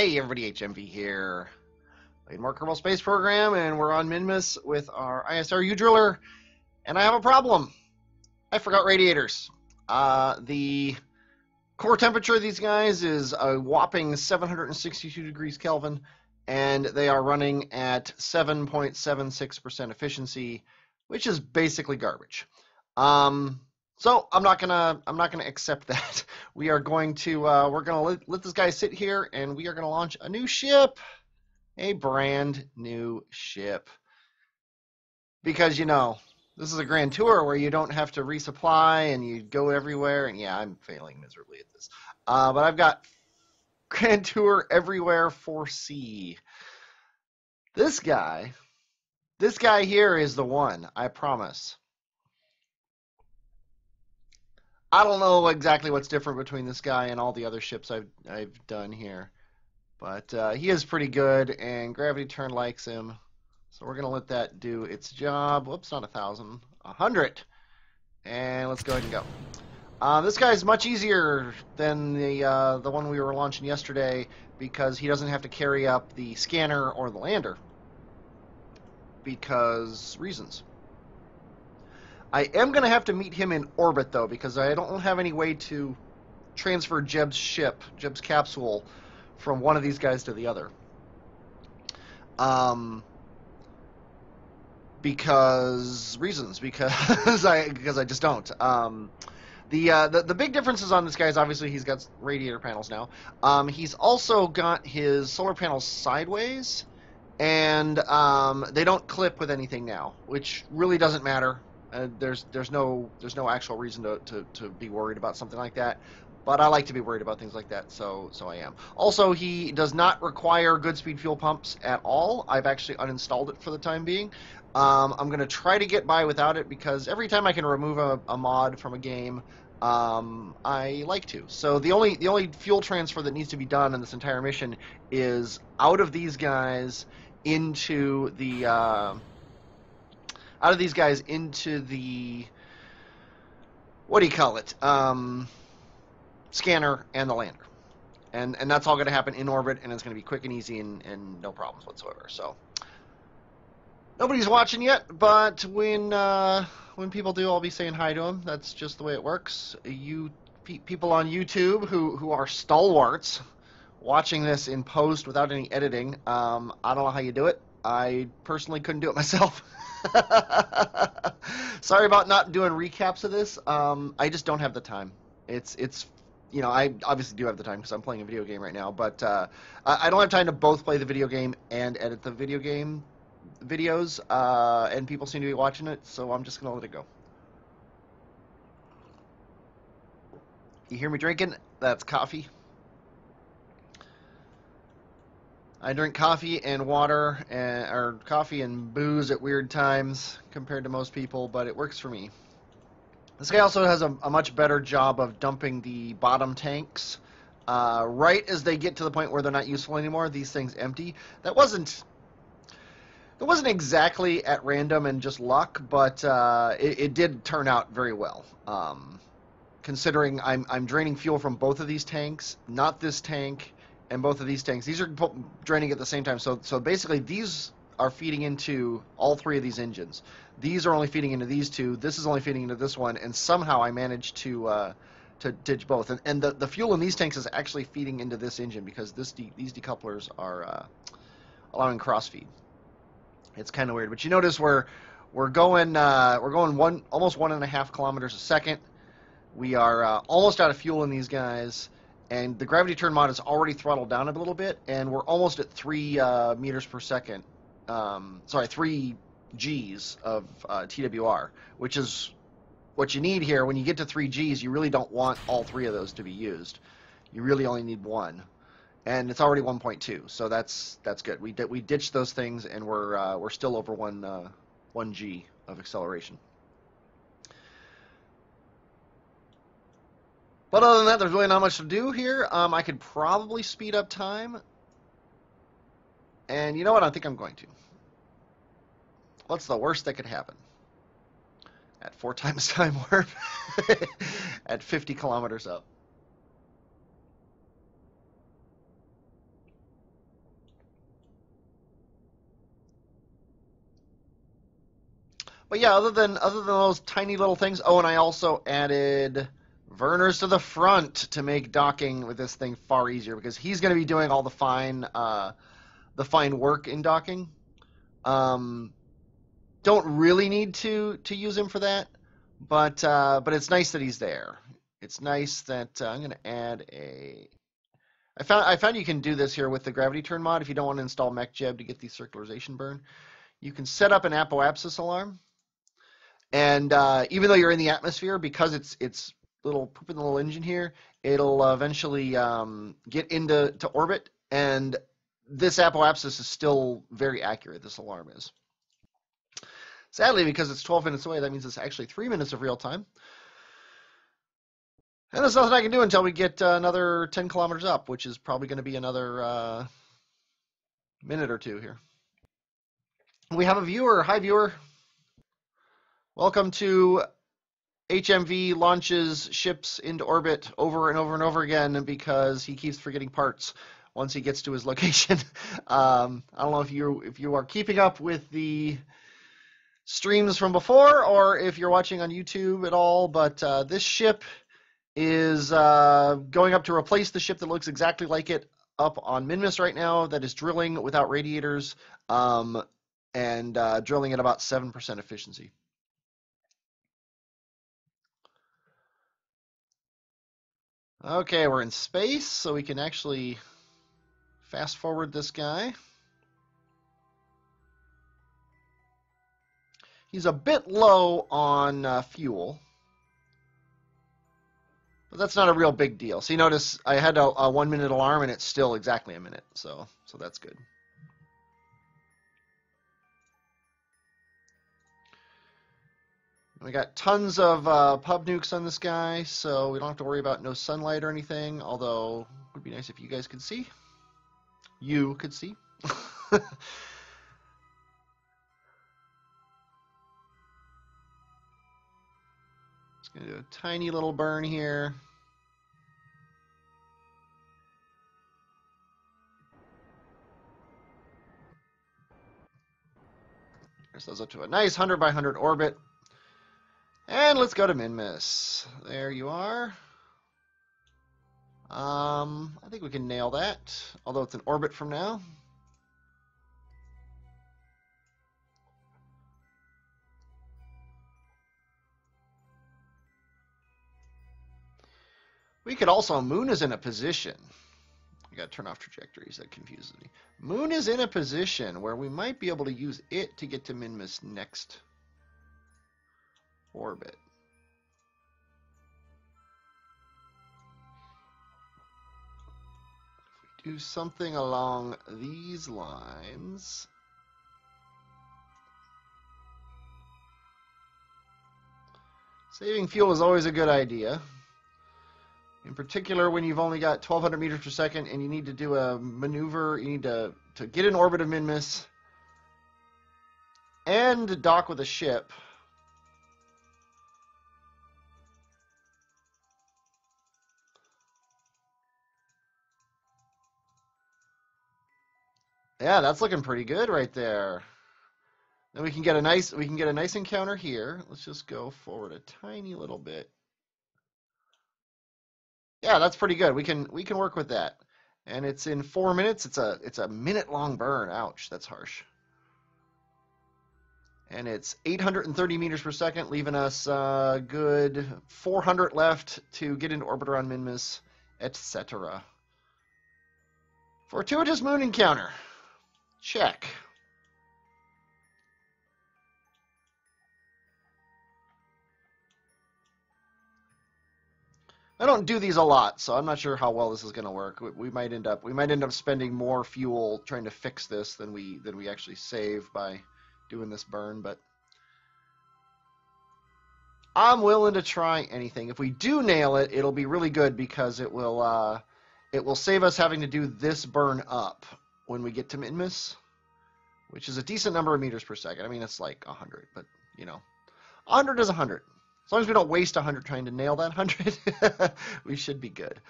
Hey everybody, HMV here. Played more Kerbal Space Program, and we're on Minmus with our ISR U-Driller, and I have a problem. I forgot radiators. The core temperature of these guys is a whopping 762 degrees Kelvin, and they are running at 7.76% efficiency, which is basically garbage. So I'm not gonna accept that. We are going to we're gonna let this guy sit here, and we are gonna launch a new ship, a brand new ship, because this is a grand tour where you don't have to resupply and you go everywhere. And yeah, I'm failing miserably at this, but I've got grand tour everywhere for C. This guy here is the one, I promise. I don't know exactly what's different between this guy and all the other ships I've done here, but he is pretty good, and Gravity Turn likes him, so we're gonna let that do its job. Whoops, not 1,000, 100, and let's go ahead and go. This guy's much easier than the one we were launching yesterday because he doesn't have to carry up the scanner or the lander, because reasons. I am going to have to meet him in orbit, though, because I don't have any way to transfer Jeb's capsule, from one of these guys to the other. Because I just don't. The big differences on this guy is obviously he's got radiator panels now. He's also got his solar panels sideways, and they don't clip with anything now, which really doesn't matter. There's no actual reason to be worried about something like that, but I like to be worried about things like that, so I am. Also, he does not require good speed fuel pumps at all. I've actually uninstalled it for the time being. I'm going to try to get by without it, because every time I can remove a mod from a game, I like to. So the only fuel transfer that needs to be done in this entire mission is out of these guys into the what do you call it? Scanner and the lander. And that's all going to happen in orbit, and it's going to be quick and easy and no problems whatsoever. So nobody's watching yet, but when people do, I'll be saying hi to them. That's just the way it works. You people on YouTube who are stalwarts watching this in post without any editing, I don't know how you do it. I personally couldn't do it myself. Sorry about not doing recaps of this. I just don't have the time. It's I obviously do have the time because I'm playing a video game right now, but I don't have time to both play the video game and edit the video game videos, and people seem to be watching it, so I'm just gonna let it go. You hear me drinking? That's coffee. I drink coffee and water, or coffee and booze at weird times compared to most people, but it works for me. This guy also has a much better job of dumping the bottom tanks. Right as they get to the point where they're not useful anymore, these things empty. That wasn't exactly at random and just luck, but it did turn out very well. Considering I'm draining fuel from both of these tanks, not this tank, and both of these tanks. These are draining at the same time. So basically these are feeding into all three of these engines. These are only feeding into these two. This is only feeding into this one, and somehow I managed to ditch both. And the fuel in these tanks is actually feeding into this engine, because these decouplers are allowing crossfeed. It's kind of weird, but you notice we're going almost 1.5 kilometers a second. We are almost out of fuel in these guys. And the gravity turn mod is already throttled down a little bit, and we're almost at 3 meters per second. 3 Gs of TWR, which is what you need here. When you get to 3 Gs, you really don't want all 3 of those to be used. You really only need 1, and it's already 1.2, so that's good. We ditched those things, and we're still over 1 G of acceleration. But other than that, there's really not much to do here. I could probably speed up time. And you know what? I think I'm going to. What's the worst that could happen? At 4 times time warp. At 50 kilometers up. But yeah, other than those tiny little things. Oh, and I also added Verners to the front to make docking with this thing far easier because he's going to be doing all the fine work in docking. Don't really need to use him for that, but it's nice that he's there. It's nice that I'm going to add a. I found you can do this here with the gravity turn mod if you don't want to install MechJeb to get the circularization burn. You can set up an apoapsis alarm, and even though you're in the atmosphere, because it's little pooping the little engine here, it'll eventually get into orbit, and this apoapsis is still very accurate. This alarm is. Sadly, because it's 12 minutes away, that means it's actually 3 minutes of real time. And there's nothing I can do until we get another 10 kilometers up, which is probably going to be another minute or two here. We have a viewer. Hi, viewer. Welcome to HMV launches ships into orbit over and over and over again because he keeps forgetting parts once he gets to his location. I don't know if you are keeping up with the streams from before or if you're watching on YouTube at all, but this ship is going up to replace the ship that looks exactly like it up on Minmus right now that is drilling without radiators and drilling at about 7% efficiency. Okay, we're in space, so we can actually fast forward this guy. He's a bit low on fuel. But that's not a real big deal. So you notice I had a 1 minute alarm and it's still exactly a minute. So that's good. We got tons of pub nukes on this guy, so we don't have to worry about no sunlight or anything, although it would be nice if you guys could see. You could see. Just going to do a tiny little burn here. There's those up to a nice 100 by 100 orbit. And let's go to Minmus. There you are. I think we can nail that, although it's an orbit from now. We could also, Moon is in a position. I got to turn off trajectories, that confuses me. Moon is in a position where we might be able to use it to get to Minmus' next orbit. If we do something along these lines, saving fuel is always a good idea. In particular, when you've only got 1,200 meters per second and you need to do a maneuver, you need to get in orbit of Minmus and dock with a ship. Yeah, that's looking pretty good right there. Then we can get a nice encounter here. Let's just go forward a tiny little bit. Yeah, that's pretty good. We can work with that. And it's in 4 minutes. It's a minute long burn. Ouch, that's harsh. And it's 830 meters per second, leaving us a good 400 left to get into orbit around Minmus, etc. Fortuitous moon encounter. Check. I don't do these a lot, so I'm not sure how well this is going to work. We might end up spending more fuel trying to fix this than we actually save by doing this burn, but I'm willing to try anything. If we do nail it, it'll be really good because it will save us having to do this burn up when we get to Minmus, which is a decent number of meters per second. I mean, it's like 100, but you know, 100 is 100. As long as we don't waste 100 trying to nail that 100, we should be good.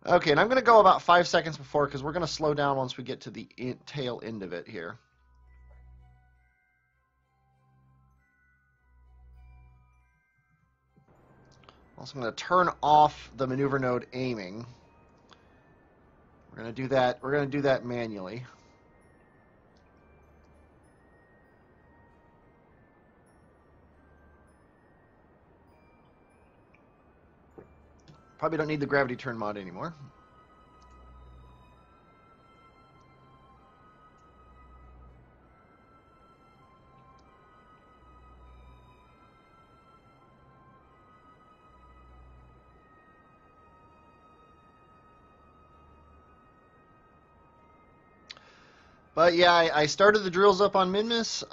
Okay, and I'm going to go about 5 seconds before because we're going to slow down once we get to the tail end of it here. Also, I'm going to turn off the maneuver node aiming. We're going to do that. We're going to do that manually. Probably don't need the gravity turn mod anymore. But yeah, I started the drills up on Minmus.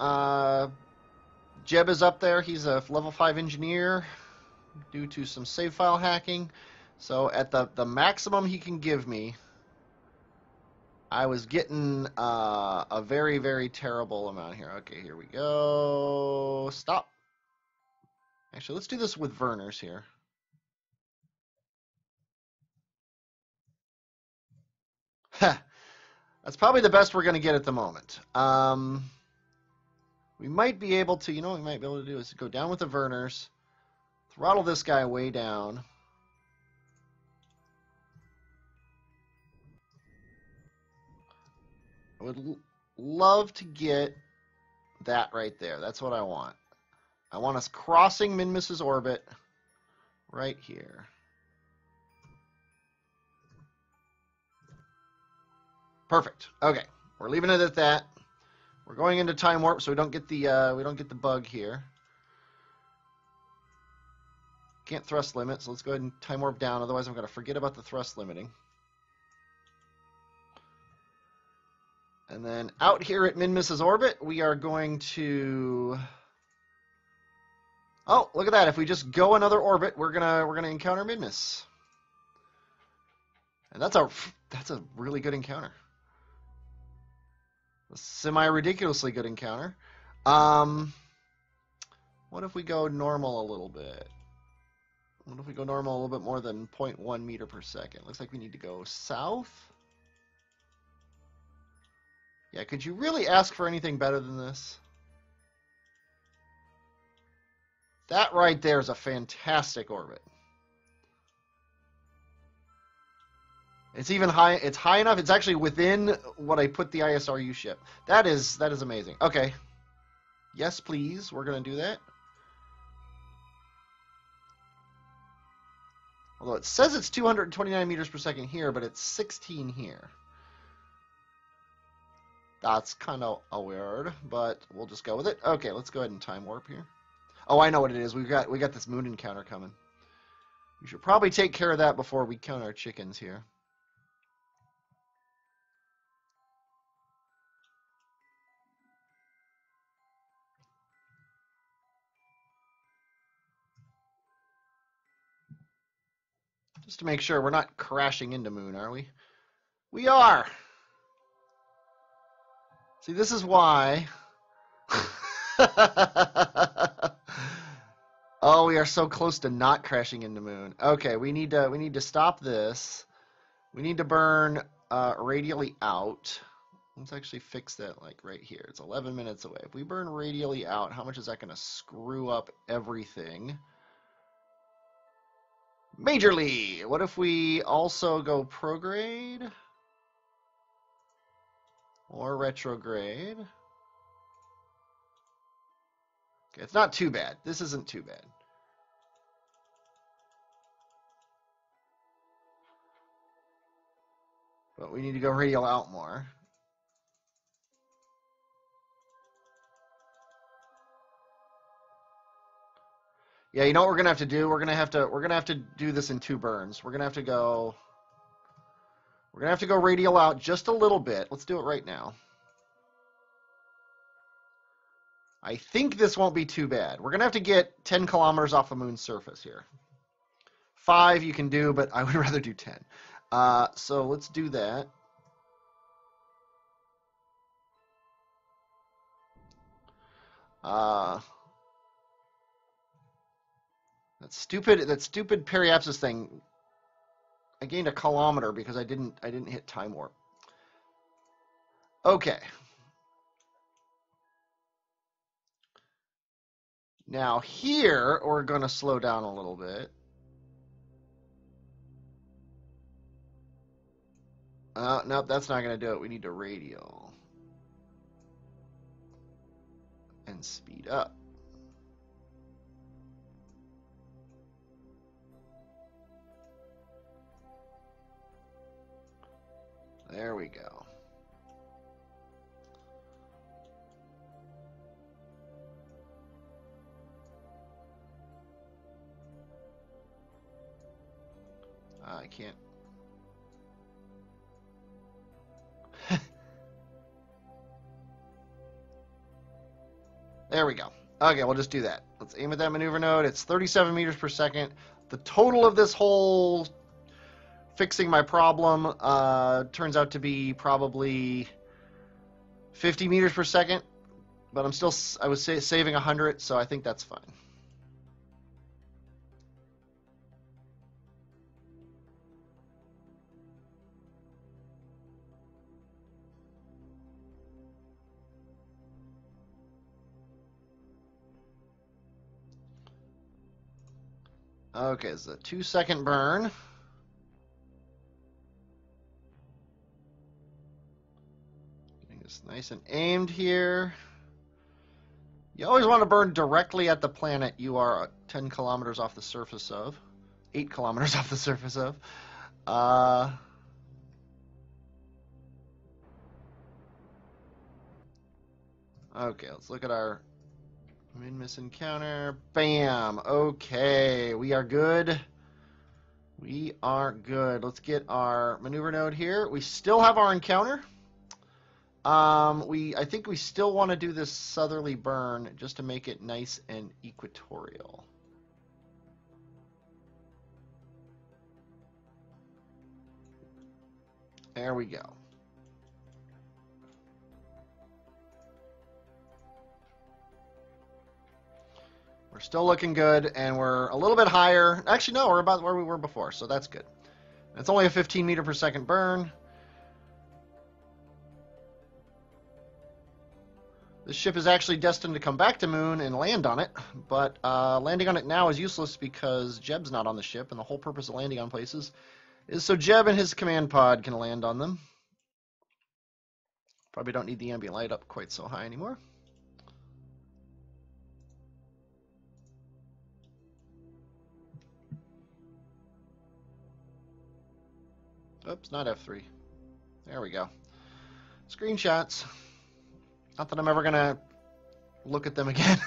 Jeb is up there. He's a level 5 engineer due to some save file hacking. So at the maximum he can give me, I was getting a very, very terrible amount here. Okay, here we go. Stop. Actually, let's do this with Verners here. That's probably the best we're going to get at the moment. We might be able to, you know what we might be able to do is go down with the Verners, throttle this guy way down. I would love to get that right there. That's what I want. I want us crossing Minmus's orbit right here. Perfect. Okay, we're leaving it at that. We're going into time warp, so we don't get the bug here. Can't thrust limit, so let's go ahead and time warp down. Otherwise, I'm going to forget about the thrust limiting. And then out here at Minmus's orbit, we are going to. Oh, look at that! If we just go another orbit, we're gonna encounter Minmus, and that's a really good encounter. A semi-ridiculously good encounter. What if we go normal a little bit? What if we go normal a little bit more than 0.1 meter per second? Looks like we need to go south. Yeah, could you really ask for anything better than this? That right there is a fantastic orbit. It's even high. It's high enough. It's actually within what I put the ISRU ship. That is amazing. Okay. Yes, please. We're gonna do that. Although it says it's 229 meters per second here, but it's 16 here. That's kind of weird, but we'll just go with it. Okay, let's go ahead and time warp here. Oh, I know what it is. We got this moon encounter coming. We should probably take care of that before we count our chickens here. Just to make sure we're not crashing into moon, are we? We are! See, this is why... Oh, we are so close to not crashing into moon. Okay, we need to stop this. We need to burn radially out. Let's actually fix that like right here. It's 11 minutes away. If we burn radially out, how much is that going to screw up everything? Majorly. What if we also go prograde or retrograde? Okay, it's not too bad. This isn't too bad. But we need to go radial out more. Yeah, you know what we're gonna have to do? We're gonna have to do this in 2 burns. We're gonna have to go radial out just a little bit. Let's do it right now. I think this won't be too bad. We're going to have to get 10 kilometers off the moon's surface here. 5 you can do, but I would rather do 10. So let's do that. That stupid periapsis thing. I gained a kilometer because I didn't hit time warp. Okay. Now here, we're going to slow down a little bit. Nope, that's not going to do it. We need to radial. And speed up. There we go. I can't. There we go. Okay, we'll just do that. Let's aim at that maneuver node. It's 37 meters per second. The total of this whole fixing my problem turns out to be probably 50 meters per second, but I was saving 100, so I think that's fine. Okay, it's a 2-second burn. Getting this nice and aimed here. You always want to burn directly at the planet you are 10 kilometers off the surface of. 8 kilometers off the surface of. Okay, let's look at our min-miss encounter. Bam! Okay, we are good. We are good. Let's get our maneuver node here. We still have our encounter. I think we still want to do this southerly burn just to make it nice and equatorial. There we go. We're still looking good, and we're a little bit higher. Actually, no, we're about where we were before, so that's good. It's only a 15 meter per second burn. This ship is actually destined to come back to Moon and land on it, but landing on it now is useless because Jeb's not on the ship, and the whole purpose of landing on places is so Jeb and his command pod can land on them. Probably don't need the ambient light up quite so high anymore. Oops, not F3. There we go. Screenshots. Not that I'm ever going to look at them again.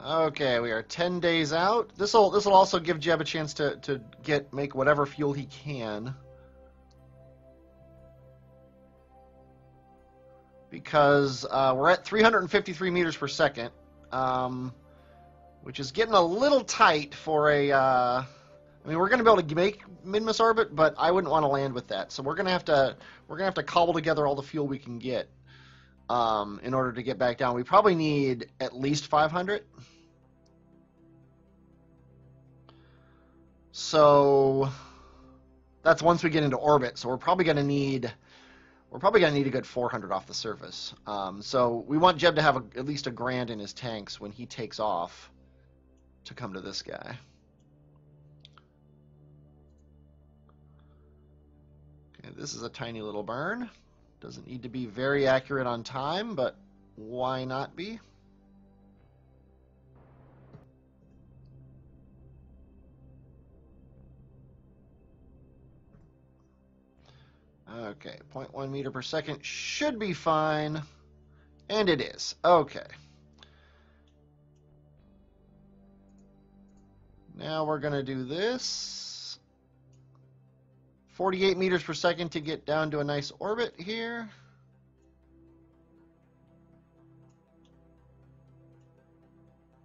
Okay, we are 10 days out. This'll also give Jeb a chance to make whatever fuel he can. Because we're at 353 meters per second, which is getting a little tight for a. I mean, we're going to be able to make min-miss orbit, but I wouldn't want to land with that. So we're going to have to cobble together all the fuel we can get in order to get back down. We probably need at least 500. So that's once we get into orbit. So we're probably going to need a good 400 off the surface. So we want Jeb to have at least $1,000 in his tanks when he takes off to come to this guy. Okay, this is a tiny little burn. Doesn't need to be very accurate on time, but why not be? Okay, 0.1 meter per second should be fine. And it is. Okay. Now we're going to do this. 48 meters per second to get down to a nice orbit here.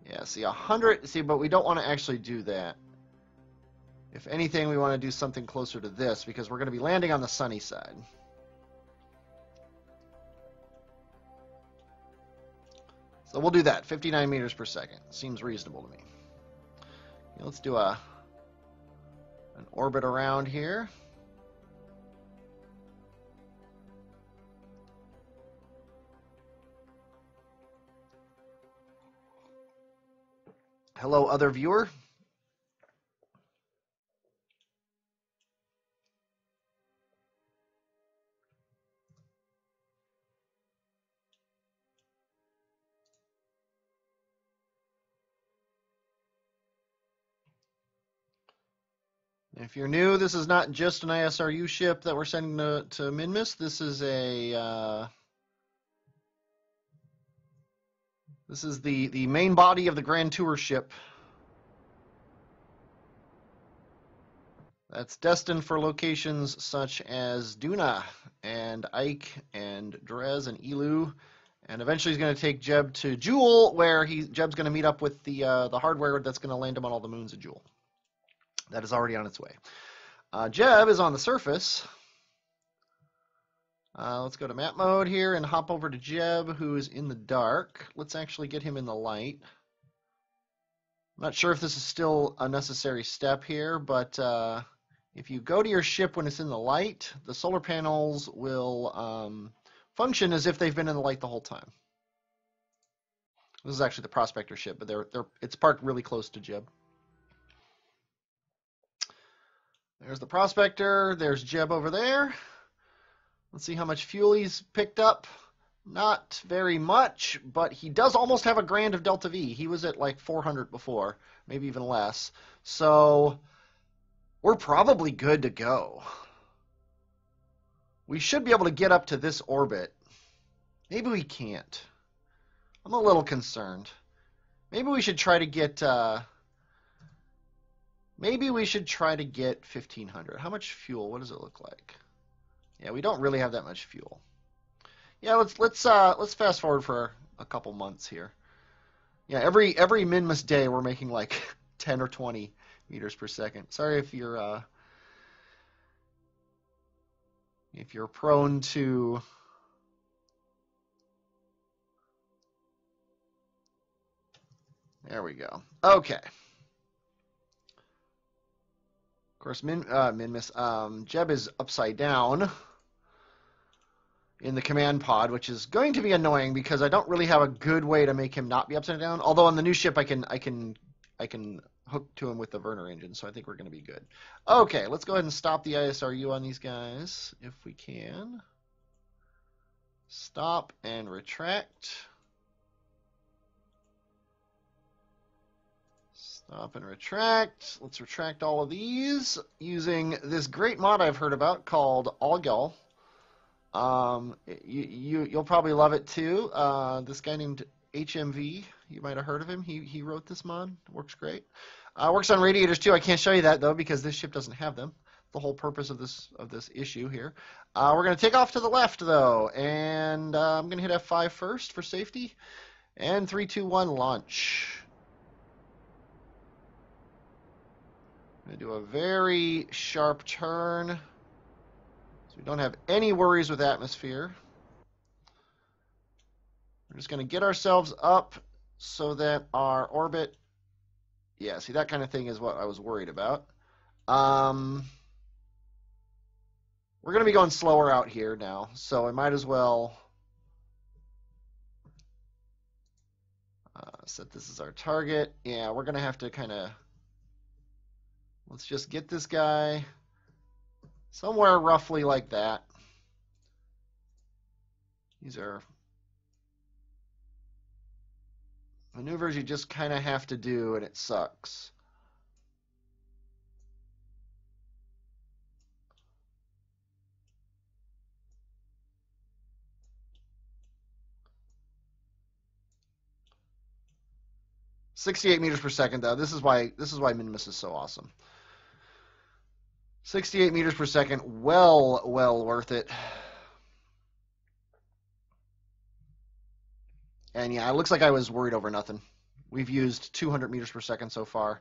Yeah, see, 100. See, but we don't want to actually do that. If anything, we want to do something closer to this because we're going to be landing on the sunny side. So we'll do that. 59 meters per second. Seems reasonable to me. Okay, let's do an orbit around here. Hello, other viewer. If you're new, this is not just an ISRU ship that we're sending to Minmus. This is the main body of the Grand Tour ship. That's destined for locations such as Duna and Ike and Drez and Elu, and eventually he's going to take Jeb to Jewel, where Jeb's going to meet up with the hardware that's going to land him on all the moons of Jewel. That is already on its way. Jeb is on the surface. Let's go to map mode here and hop over to Jeb, who is in the dark. Let's actually get him in the light. I'm not sure if this is still a necessary step here, but if you go to your ship when it's in the light, the solar panels will function as if they've been in the light the whole time. This is actually the Prospector ship, but it's parked really close to Jeb. There's the Prospector. There's Jeb over there. Let's see how much fuel he's picked up. Not very much, but he does almost have a grand of Delta V. He was at like 400 before, maybe even less. So we're probably good to go. We should be able to get up to this orbit. Maybe we can't. I'm a little concerned. Maybe we should try to get... Maybe we should try to get 1,500. How much fuel? What does it look like? Yeah, we don't really have that much fuel. Yeah, let's fast forward for a couple months here. Yeah, every Minmus day we're making like 10 or 20 meters per second. Sorry if you're prone to There we go. Okay. Of course, Jeb is upside down in the command pod, which is going to be annoying because I don't really have a good way to make him not be upside down. Although on the new ship I can hook to him with the Werner engine, so I think we're going to be good. Okay, let's go ahead and stop the ISRU on these guys if we can. Stop and retract. Stop and retract. Let's retract all of these using this great mod I've heard about called Allgull. You'll probably love it too. This guy named HMV, you might have heard of him. He wrote this mod. Works great. Works on radiators too. I can't show you that though because this ship doesn't have them. The whole purpose of this issue here. We're going to take off to the left though, and I'm going to hit F5 first for safety, and 3, 2, 1, launch. I'm going to do a very sharp turn, so we don't have any worries with atmosphere. We're just going to get ourselves up so that our orbit, yeah, see, that kind of thing is what I was worried about. We're going to be going slower out here now, so I might as well set this as our target. Yeah, we're going to have to kind of, let's just get this guy somewhere roughly like that. These are maneuvers you just kind of have to do, and it sucks. .68 meters per second, though. This is why Minmus is so awesome. 68 meters per second, well worth it. And yeah, it looks like I was worried over nothing. We've used 200 meters per second so far.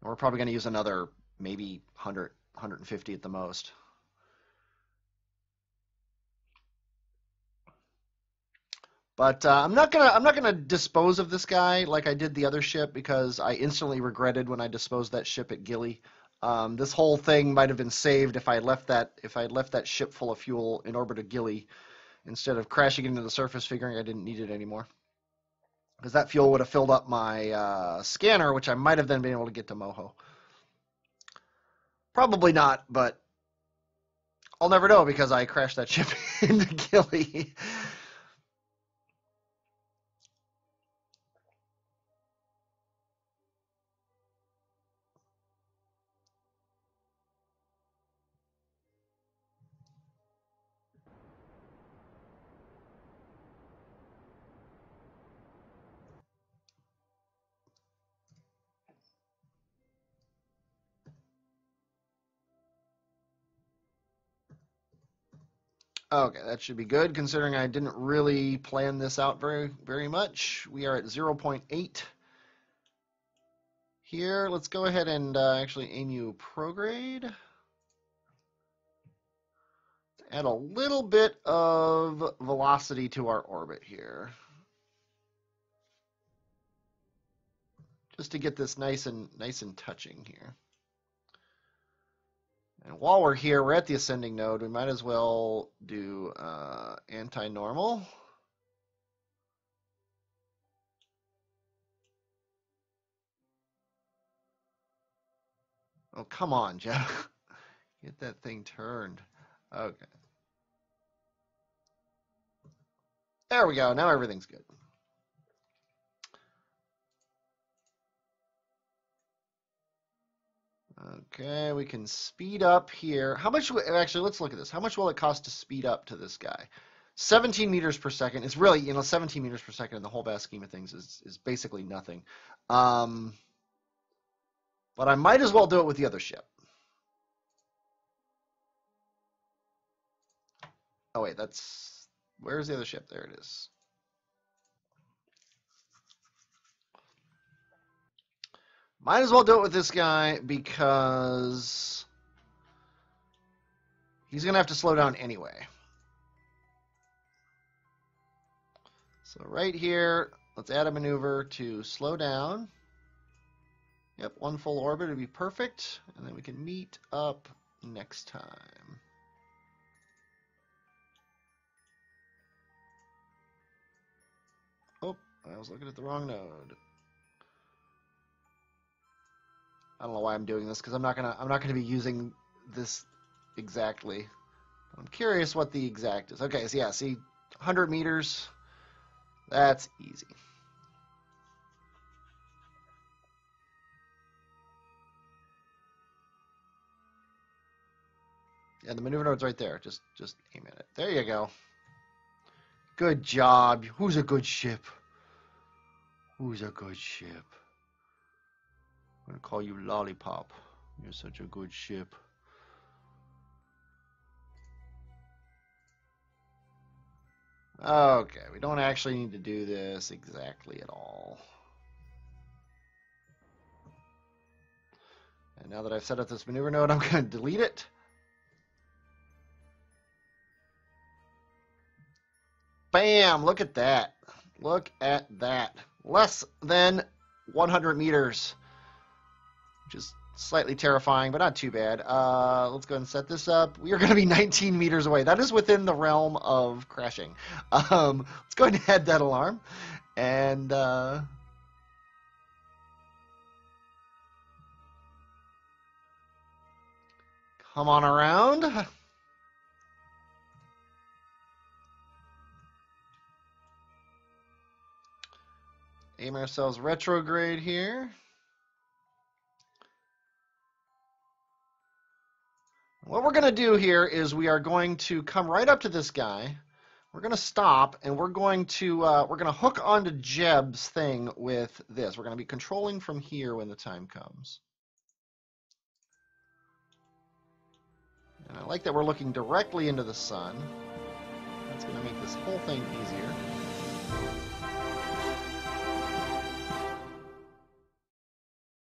And we're probably going to use another maybe 100, 150 at the most. But I'm not gonna dispose of this guy like I did the other ship because I instantly regretted when I disposed that ship at Gilly. This whole thing might have been saved if I had left that ship full of fuel in orbit at Gilly instead of crashing into the surface, figuring I didn't need it anymore. because that fuel would have filled up my scanner, which I might have then been able to get to Moho. Probably not, but I'll never know because I crashed that ship into Gilly. Okay, that should be good considering I didn't really plan this out very much. We are at 0.8 here. Let's go ahead and actually aim you prograde. Add a little bit of velocity to our orbit here. Just to get this nice and touching here. And while we're here, we're at the ascending node. We might as well do anti-normal. Oh, come on, Jeff. Get that thing turned. Okay. There we go. Now everything's good. Okay, we can speed up here. How much, actually, let's look at this. How much will it cost to speed up to this guy? 17 meters per second. It's really, 17 meters per second in the whole vast scheme of things is basically nothing. But I might as well do it with the other ship. Oh, wait, where's the other ship? There it is. Might as well do it with this guy because he's going to have to slow down anyway. So right here, let's add a maneuver to slow down. Yep, one full orbit would be perfect. And then we can meet up next time. Oh, I was looking at the wrong node. I don't know why I'm doing this because I'm not gonna be using this exactly. I'm curious what the exact is. Okay, so yeah, see, 100 meters. That's easy. Yeah, the maneuver node's right there. Just aim at it. There you go. Good job. Who's a good ship? Who's a good ship? I'm going to call you Lollipop. You're such a good ship. Okay, we don't actually need to do this exactly at all. And now that I've set up this maneuver node, I'm going to delete it. Bam! Look at that. Look at that. Less than 100 meters. Which is slightly terrifying, but not too bad. Let's go ahead and set this up. We are going to be 19 meters away. That is within the realm of crashing. Let's go ahead and head that alarm. And come on around. Aim ourselves retrograde here. What we're going to do here is we are going to come right up to this guy. We're going to stop, and we're going to hook onto Jeb's thing with this. We're going to be controlling from here when the time comes. And I like that we're looking directly into the sun. That's going to make this whole thing easier.